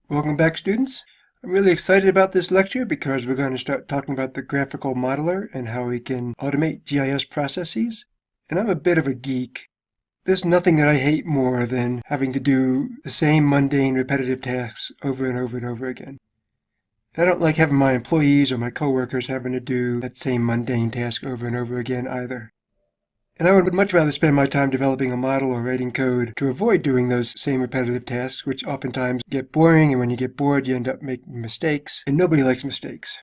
Welcome back, students. I'm really excited about this lecture because we're going to start talking about the graphical modeler and how we can automate GIS processes. And I'm a bit of a geek. There's nothing that I hate more than having to do the same mundane, repetitive tasks over and over and over again. I don't like having my employees or my coworkers having to do that same mundane task over and over again either. And I would much rather spend my time developing a model or writing code to avoid doing those same repetitive tasks, which oftentimes get boring, and when you get bored, you end up making mistakes, and nobody likes mistakes.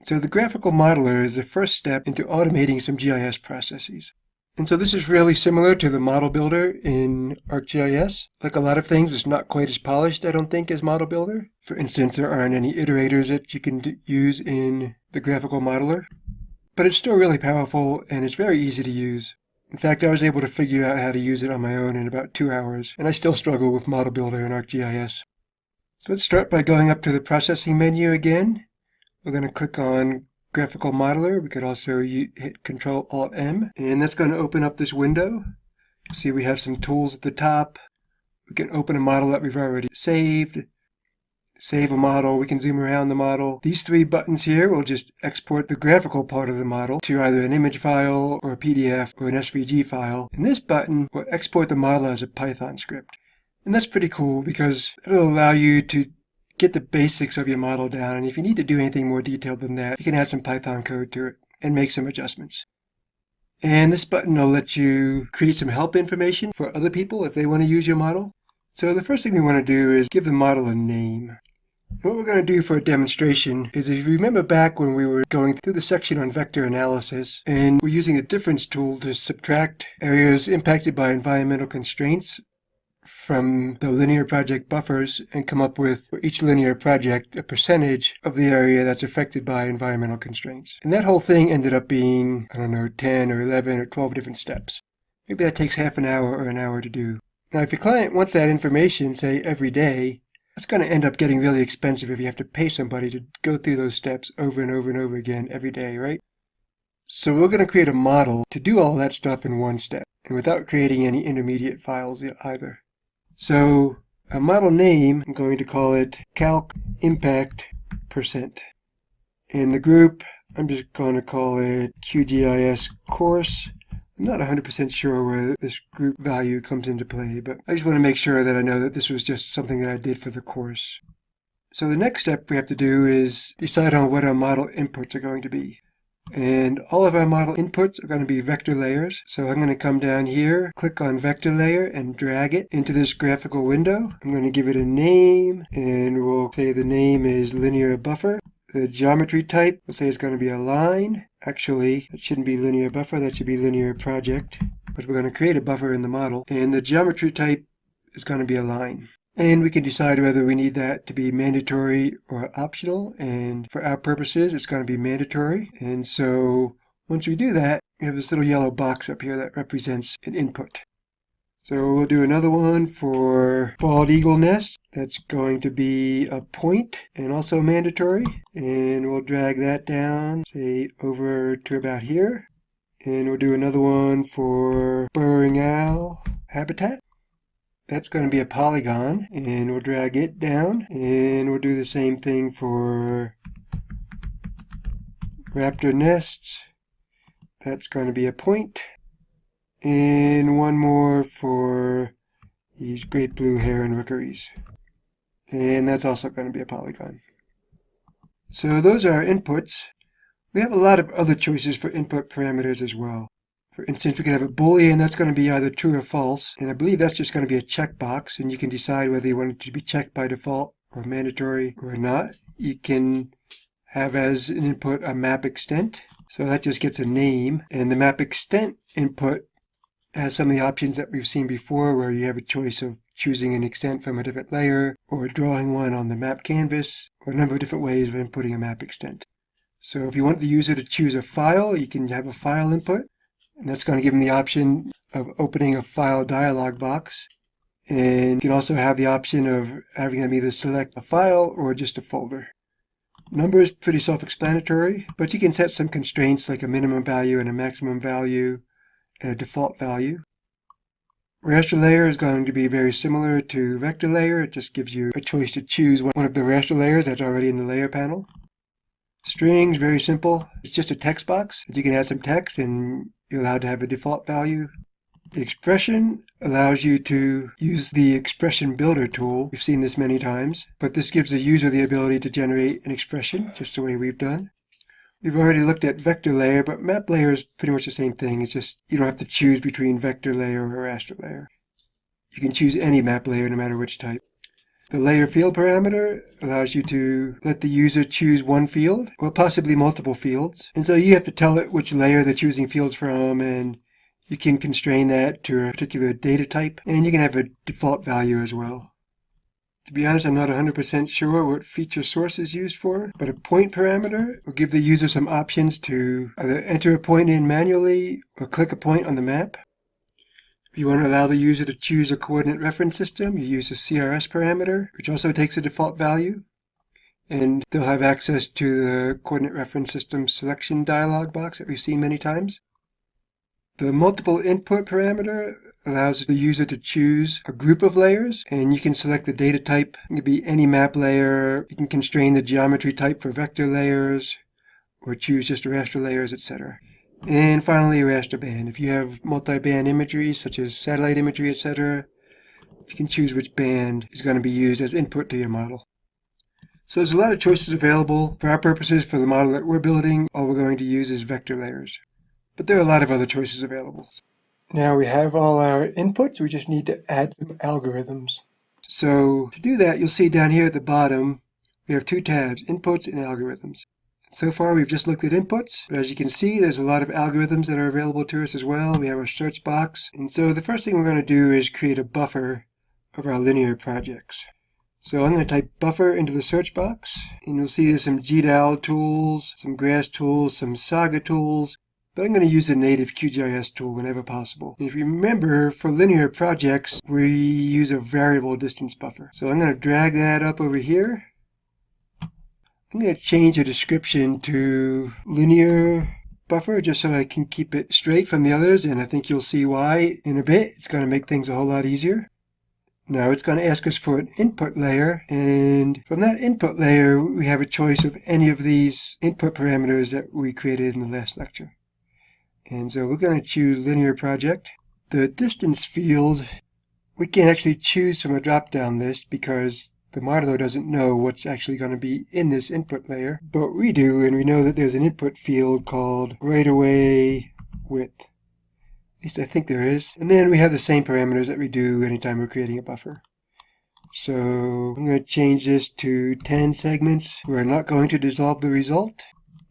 So the graphical modeler is the first step into automating some GIS processes. And so this is really similar to the model builder in ArcGIS. Like a lot of things, it's not quite as polished, I don't think, as model builder. For instance, there aren't any iterators that you can use in the graphical modeler. But it's still really powerful, and it's very easy to use. In fact, I was able to figure out how to use it on my own in about 2 hours, and I still struggle with Model Builder in ArcGIS. So let's start by going up to the processing menu again. We're going to click on Graphical Modeler. We could also hit Control-Alt-M, and that's going to open up this window. You see we have some tools at the top. We can open a model that we've already saved. Save a model, we can zoom around the model. These 3 buttons here will just export the graphical part of the model to either an image file or a PDF or an SVG file. And this button will export the model as a Python script. And that's pretty cool because it'll allow you to get the basics of your model down. And if you need to do anything more detailed than that, you can add some Python code to it and make some adjustments. And this button will let you create some help information for other people if they want to use your model. So the first thing we want to do is give the model a name. What we're going to do for a demonstration is, if you remember back when we were going through the section on vector analysis, and we're using the difference tool to subtract areas impacted by environmental constraints from the linear project buffers and come up with, for each linear project, a percentage of the area that's affected by environmental constraints. And that whole thing ended up being, 10 or 11 or 12 different steps. Maybe that takes half an hour or an hour to do. Now, if your client wants that information, say, every day, that's going to end up getting really expensive if you have to pay somebody to go through those steps over and over and over again every day, right? So we're going to create a model to do all that stuff in one step, and without creating any intermediate files either. So a model name, I'm going to call it Calc Impact %. And the group, I'm just going to call it QGIS Course. I'm not 100% sure where this group value comes into play, but I just want to make sure that I know that this was just something that I did for the course. So the next step we have to do is decide on what our model inputs are going to be. And all of our model inputs are going to be vector layers. So I'm going to come down here, click on vector layer, and drag it into this graphical window. I'm going to give it a name, and we'll say the name is linear buffer. The geometry type, we'll say it's going to be a line. Actually, that shouldn't be linear buffer, that should be linear project. But we're going to create a buffer in the model. And the geometry type is going to be a line. And we can decide whether we need that to be mandatory or optional. And for our purposes, it's going to be mandatory. And so once we do that, we have this little yellow box up here that represents an input. So we'll do another one for bald eagle nest. That's going to be a point and also mandatory. And we'll drag that down, say, over to about here. And we'll do another one for burrowing owl habitat. That's going to be a polygon, and we'll drag it down. And we'll do the same thing for raptor nests. That's going to be a point. And one more for these great blue heron rookeries. And that's also going to be a polygon. So those are our inputs. We have a lot of other choices for input parameters as well. For instance, we can have a boolean that's going to be either true or false. And I believe that's just going to be a checkbox. And you can decide whether you want it to be checked by default or mandatory or not. You can have as an input a map extent. So that just gets a name. And the map extent input has some of the options that we've seen before, where you have a choice of choosing an extent from a different layer or drawing one on the map canvas, or a number of different ways of inputting a map extent. So if you want the user to choose a file, you can have a file input, and that's going to give them the option of opening a file dialog box. And you can also have the option of having them either select a file or just a folder. Number is pretty self-explanatory, but you can set some constraints like a minimum value and a maximum value and a default value. Raster layer is going to be very similar to vector layer. It just gives you a choice to choose one of the raster layers that's already in the layer panel. Strings, very simple. It's just a text box. You can add some text and you're allowed to have a default value. The expression allows you to use the expression builder tool. We've seen this many times, but this gives the user the ability to generate an expression just the way we've done. We've already looked at vector layer, but map layer is pretty much the same thing. It's just you don't have to choose between vector layer or raster layer. You can choose any map layer no matter which type. The layer field parameter allows you to let the user choose one field or possibly multiple fields. And so you have to tell it which layer they're choosing fields from, and you can constrain that to a particular data type, and you can have a default value as well. To be honest, I'm not 100% sure what feature source is used for, but a point parameter will give the user some options to either enter a point in manually or click a point on the map. If you want to allow the user to choose a coordinate reference system, you use a CRS parameter, which also takes a default value. And they'll have access to the coordinate reference system selection dialog box that we've seen many times. The multiple input parameter allows the user to choose a group of layers, and you can select the data type. It can be any map layer. You can constrain the geometry type for vector layers, or choose just raster layers, etc. And finally, raster band. If you have multi-band imagery, such as satellite imagery, etc., you can choose which band is going to be used as input to your model. So there's a lot of choices available. For our purposes, for the model that we're building, all we're going to use is vector layers. But there are a lot of other choices available. Now we have all our inputs, we just need to add some algorithms. So to do that, you'll see down here at the bottom, we have two tabs, inputs and algorithms. So far we've just looked at inputs, but as you can see there's a lot of algorithms that are available to us as well. We have our search box, and so the first thing we're going to do is create a buffer of our linear projects. So I'm going to type buffer into the search box, and you'll see there's some GDAL tools, some GRASS tools, some Saga tools, but I'm going to use the native QGIS tool whenever possible. And if you remember, for linear projects, we use a variable distance buffer. So I'm going to drag that up over here. I'm going to change the description to linear buffer just so I can keep it straight from the others, and I think you'll see why in a bit. It's going to make things a whole lot easier. Now it's going to ask us for an input layer, and from that input layer we have a choice of any of these input parameters that we created in the last lecture. And so we're going to choose linear project. The distance field we can't actually choose from a drop-down list because the modeler doesn't know what's actually going to be in this input layer, but we do, and we know that there's an input field called right-of-way width. At least I think there is. And then we have the same parameters that we do anytime we're creating a buffer. So I'm going to change this to 10 segments. We're not going to dissolve the result.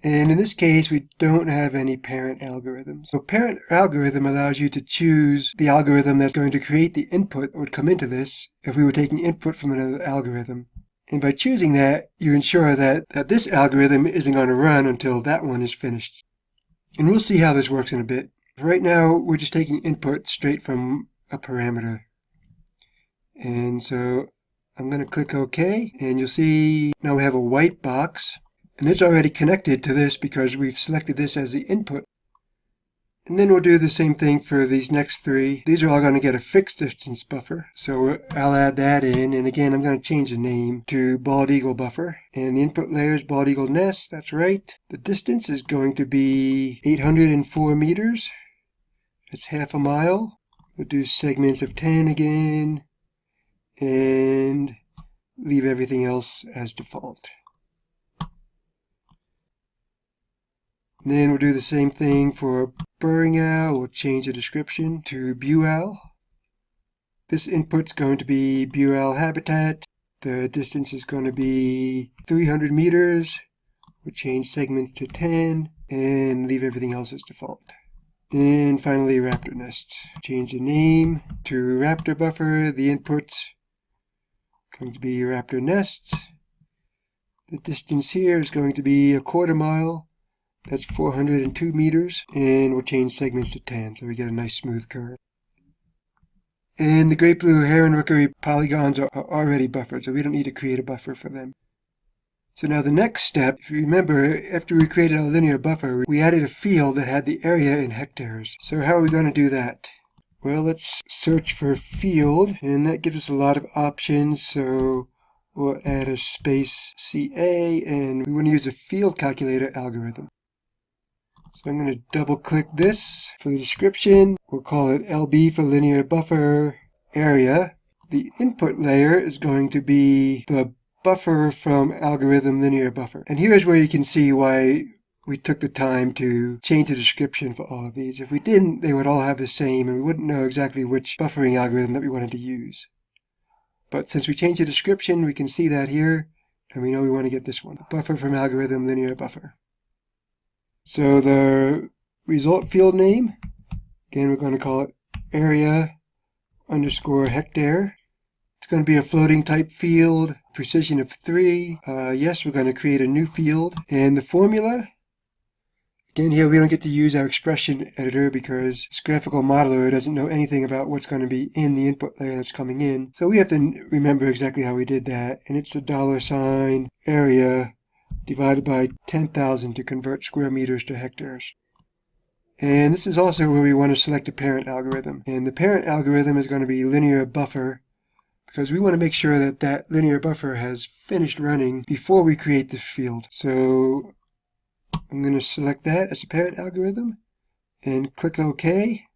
And in this case, we don't have any parent algorithm. So parent algorithm allows you to choose the algorithm that's going to create the input that would come into this if we were taking input from another algorithm. And by choosing that, you ensure that this algorithm isn't going to run until that one is finished. And we'll see how this works in a bit. Right now, we're just taking input straight from a parameter. And so I'm going to click OK, and you'll see now we have a white box. And it's already connected to this because we've selected this as the input. And then we'll do the same thing for these next three. These are all going to get a fixed distance buffer. So I'll add that in. And again, I'm going to change the name to bald eagle buffer. And the input layer is bald eagle nest. That's right. The distance is going to be 804 meters. That's half a mile. We'll do segments of 10 again. And leave everything else as default. And then we'll do the same thing for burrowing owl. We'll change the description to Bew owl. This input's going to be Bew owl habitat. The distance is going to be 300 meters. We'll change segments to 10 and leave everything else as default. And finally, raptor nest. Change the name to raptor buffer. The input's going to be raptor nest. The distance here is going to be a quarter mile. That's 402 meters, and we'll change segments to 10 so we get a nice smooth curve. And the great blue heron rookery polygons are already buffered, so we don't need to create a buffer for them. So now the next step, if you remember, after we created a linear buffer, we added a field that had the area in hectares. So how are we going to do that? Well, let's search for field, and that gives us a lot of options. So we'll add a space CA, and we want to use a field calculator algorithm. So I'm going to double click this for the description. We'll call it LB for linear buffer area. The input layer is going to be the buffer from algorithm linear buffer. And here's where you can see why we took the time to change the description for all of these. If we didn't, they would all have the same, and we wouldn't know exactly which buffering algorithm that we wanted to use. But since we changed the description, we can see that here, and we know we want to get this one, the buffer from algorithm linear buffer. So the result field name, again, we're going to call it area underscore hectare. It's going to be a floating type field, precision of 3. Yes, we're going to create a new field. And the formula, again, here we don't get to use our expression editor because this graphical modeler doesn't know anything about what's going to be in the input layer that's coming in. So we have to remember exactly how we did that. And it's a $ area divided by 10,000 to convert square meters to hectares. And this is also where we want to select a parent algorithm. And the parent algorithm is going to be linear buffer, because we want to make sure that that linear buffer has finished running before we create this field. So I'm going to select that as a parent algorithm and click OK.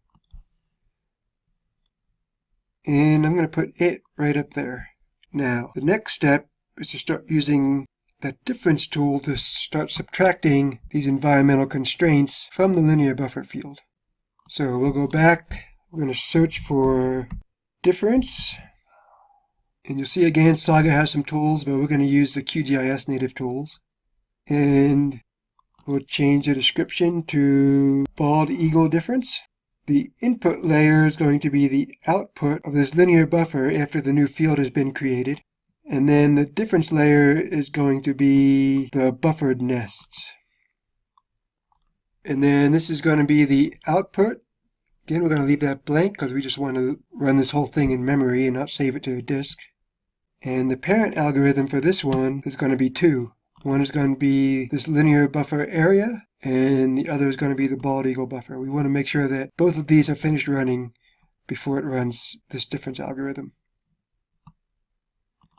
And I'm going to put it right up there. Now, the next step is to start using that difference tool to start subtracting these environmental constraints from the linear buffer field. So we'll go back, we're going to search for difference, and you'll see again Saga has some tools, but we're going to use the QGIS native tools. And we'll change the description to bald eagle difference. The input layer is going to be the output of this linear buffer after the new field has been created. And then the difference layer is going to be the buffered nests. And then this is going to be the output. Again, we're going to leave that blank because we just want to run this whole thing in memory and not save it to a disk. And the parent algorithm for this one is going to be 2. One is going to be this linear buffer area, and the other is going to be the bald eagle buffer. We want to make sure that both of these are finished running before it runs this difference algorithm.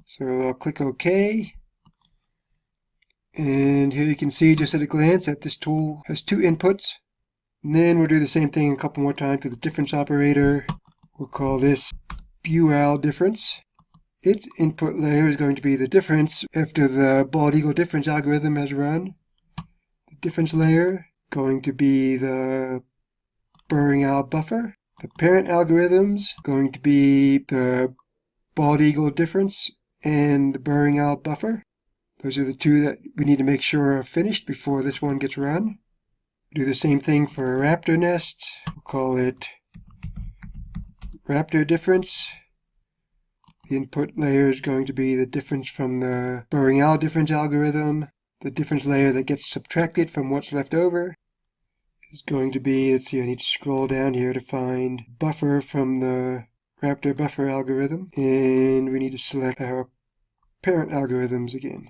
So I'll click OK. And here you can see just at a glance that this tool has 2 inputs. And then we'll do the same thing a couple more times with the difference operator. We'll call this BUAL difference. Its input layer is going to be the difference after the bald eagle difference algorithm has run. The difference layer going to be the burring owl buffer. The parent algorithms going to be the bald eagle difference and the burring owl buffer. Those are the 2 that we need to make sure are finished before this one gets run. Do the same thing for a raptor nest. We'll call it raptor difference. The input layer is going to be the difference from the burring owl difference algorithm. The difference layer that gets subtracted from what's left over is going to be, let's see, I need to scroll down here to find buffer from the raptor buffer algorithm. And we need to select our parent algorithms again.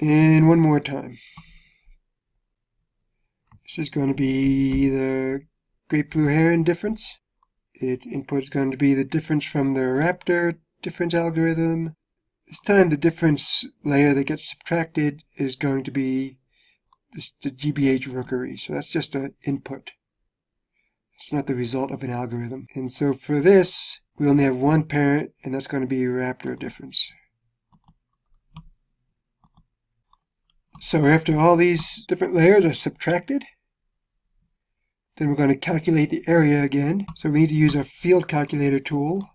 And one more time. This is going to be the great blue heron difference. Its input is going to be the difference from the raptor difference algorithm. This time the difference layer that gets subtracted is going to be the GBH rookery. So that's just an input. It's not the result of an algorithm. And so for this, we only have one parent, and that's going to be raptor difference. So after all these different layers are subtracted, then we're going to calculate the area again. So we need to use our field calculator tool.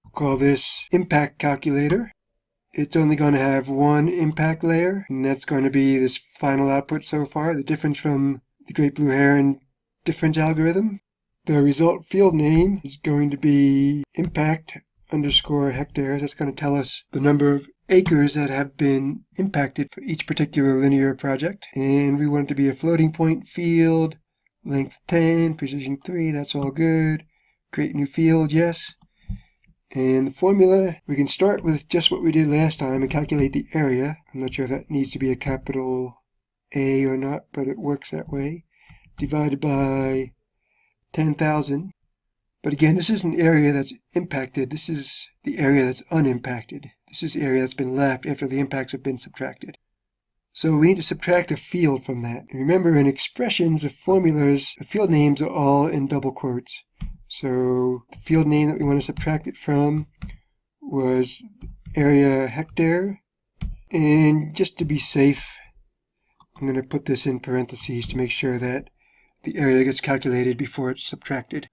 We'll call this impact calculator. It's only going to have one impact layer, and that's going to be this final output so far, the difference from the great blue heron difference algorithm. The result field name is going to be impact underscore hectares. That's going to tell us the number of acres that have been impacted for each particular linear project. And we want it to be a floating point field, length 10, precision 3, that's all good. Create new field, yes. And the formula, we can start with just what we did last time and calculate the area. I'm not sure if that needs to be a capital A or not, but it works that way. Divided by 10,000. But again, this isn't the area that's impacted. This is the area that's unimpacted. This is the area that's been left after the impacts have been subtracted. So we need to subtract a field from that. And remember, in expressions of formulas, the field names are all in double quotes. So the field name that we want to subtract it from was area hectare. And just to be safe, I'm going to put this in parentheses to make sure that the area gets calculated before it's subtracted.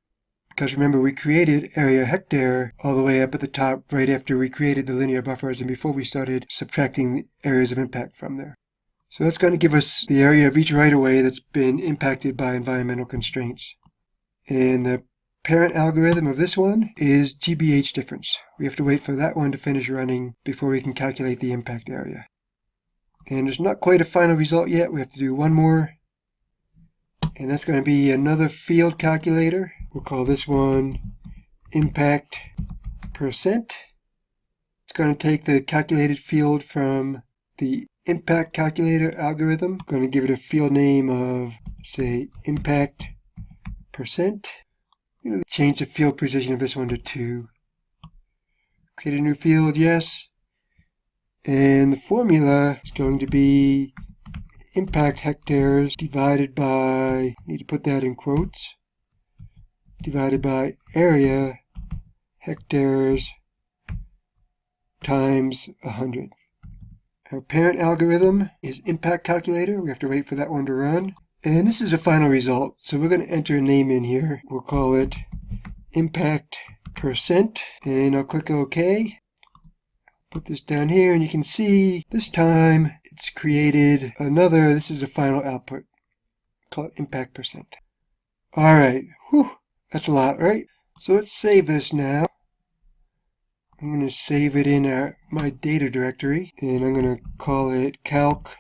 Because remember, we created area hectare all the way up at the top right after we created the linear buffers and before we started subtracting the areas of impact from there. So that's going to give us the area of each right-of-way that's been impacted by environmental constraints. And the parent algorithm of this one is GBH difference. We have to wait for that one to finish running before we can calculate the impact area. And there's not quite a final result yet. We have to do one more. And that's going to be another field calculator. We'll call this one impact percent. It's going to take the calculated field from the impact calculator algorithm. I'm going to give it a field name of, say, impact percent. I'm going to change the field precision of this one to 2. Create a new field, yes. And the formula is going to be impact hectares divided by, I need to put that in quotes, divided by area hectares times 100. Our parent algorithm is impact calculator. We have to wait for that one to run. And this is a final result. So we're going to enter a name in here. We'll call it impact percent. And I'll click OK. Put this down here and you can see this time it's created another, this is a final output. Call it impact percent. Alright, whew, that's a lot, right? So let's save this now. I'm going to save it in my data directory and I'm going to call it calc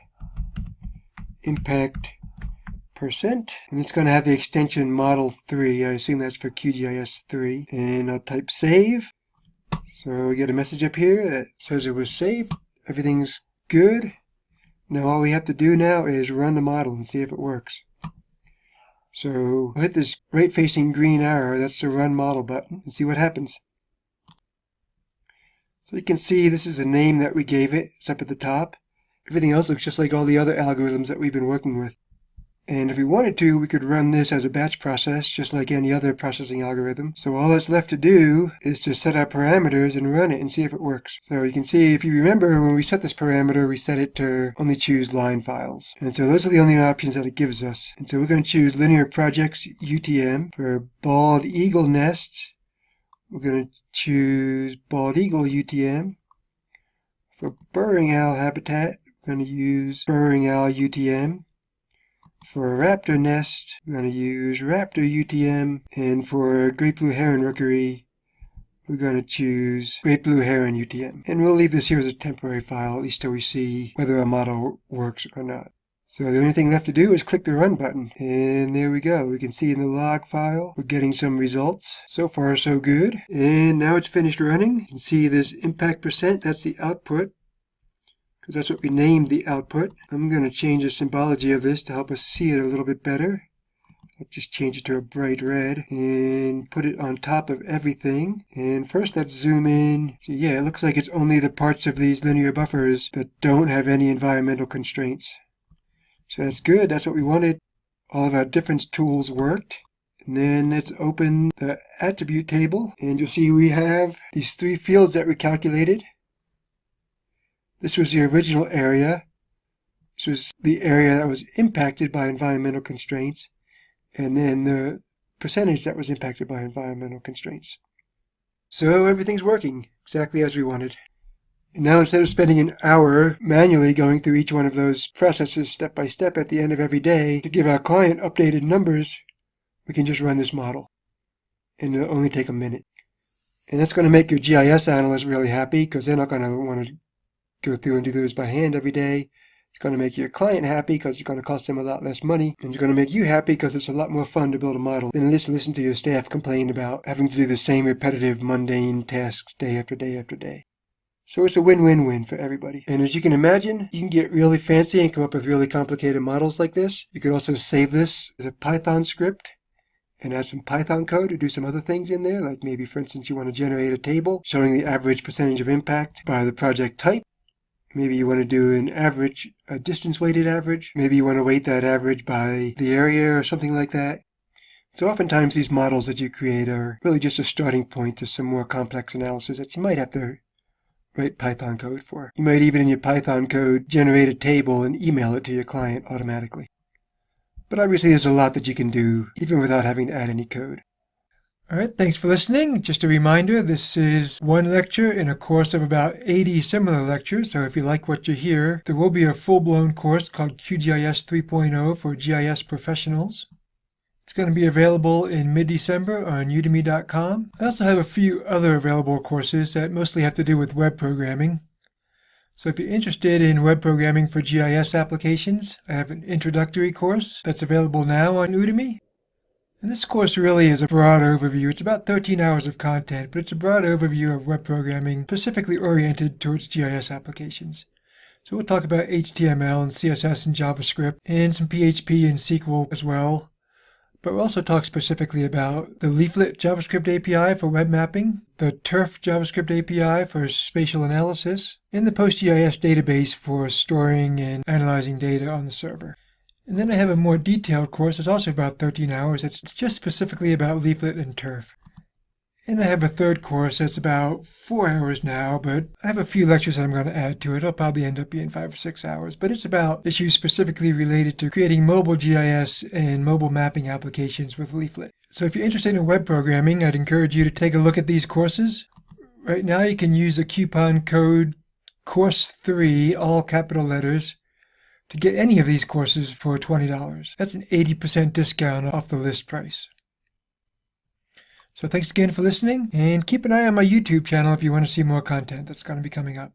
impact percent. And it's going to have the extension model 3. I assume that's for QGIS 3. And I'll type save. So we get a message up here that says it was saved. Everything's good. Now all we have to do now is run the model and see if it works. So we'll hit this right-facing green arrow, that's the run model button, and see what happens. So you can see this is the name that we gave it. It's up at the top. Everything else looks just like all the other algorithms that we've been working with. And if we wanted to, we could run this as a batch process, just like any other processing algorithm. So all that's left to do is to set our parameters and run it and see if it works. So you can see, if you remember, when we set this parameter, we set it to only choose line files. And so those are the only options that it gives us. And so we're going to choose linear projects UTM. For bald eagle nests, we're going to choose bald eagle UTM. For burrowing owl habitat, we're going to use burrowing owl UTM. For a raptor nest, we're going to use raptor UTM, and for great blue heron rookery, we're going to choose great blue heron UTM. And we'll leave this here as a temporary file, at least till we see whether our model works or not. So the only thing left to do is click the run button, and there we go. We can see in the log file, we're getting some results. So far, so good. And now it's finished running. You can see this impact percent, that's the output, because that's what we named the output. I'm going to change the symbology of this to help us see it a little bit better. I'll just change it to a bright red and put it on top of everything. And first let's zoom in. So yeah, it looks like it's only the parts of these linear buffers that don't have any environmental constraints. So that's good, that's what we wanted. All of our difference tools worked. And then let's open the attribute table, and you'll see we have these 3 fields that we calculated. This was the original area. This was the area that was impacted by environmental constraints, and then the percentage that was impacted by environmental constraints. So everything's working exactly as we wanted. And now instead of spending an hour manually going through each one of those processes step by step at the end of every day to give our client updated numbers, we can just run this model. And it'll only take a minute. And that's going to make your GIS analyst really happy, because they're not going to want to go through and do those by hand every day. It's going to make your client happy because it's going to cost them a lot less money. And it's going to make you happy because it's a lot more fun to build a model than just listen to your staff complain about having to do the same repetitive, mundane tasks day after day after day. So it's a win-win-win for everybody. And as you can imagine, you can get really fancy and come up with really complicated models like this. You could also save this as a Python script and add some Python code to do some other things in there. Like maybe, for instance, you want to generate a table showing the average percentage of impact by the project type. Maybe you want to do an average, a distance-weighted average. Maybe you want to weight that average by the area or something like that. So oftentimes these models that you create are really just a starting point to some more complex analysis that you might have to write Python code for. You might even in your Python code generate a table and email it to your client automatically. But obviously there's a lot that you can do even without having to add any code. Alright, thanks for listening. Just a reminder, this is one lecture in a course of about 80 similar lectures, so if you like what you hear, there will be a full-blown course called QGIS 3.0 for GIS professionals. It's going to be available in mid-December on udemy.com. I also have a few other available courses that mostly have to do with web programming. So if you're interested in web programming for GIS applications, I have an introductory course that's available now on Udemy. And this course really is a broad overview. It's about 13 hours of content, but it's a broad overview of web programming specifically oriented towards GIS applications. So we'll talk about HTML and CSS and JavaScript and some PHP and SQL as well. But we'll also talk specifically about the Leaflet JavaScript API for web mapping, the Turf JavaScript API for spatial analysis, and the PostGIS database for storing and analyzing data on the server. And then I have a more detailed course. It's also about 13 hours. It's just specifically about Leaflet and Turf. And I have a third course that's about 4 hours now, but I have a few lectures that I'm going to add to it. It'll probably end up being 5 or 6 hours, but it's about issues specifically related to creating mobile GIS and mobile mapping applications with Leaflet. So if you're interested in web programming, I'd encourage you to take a look at these courses. Right now you can use the coupon code COURSE3, all capital letters, to get any of these courses for $20. That's an 80% discount off the list price. So thanks again for listening, and keep an eye on my YouTube channel if you want to see more content that's going to be coming up.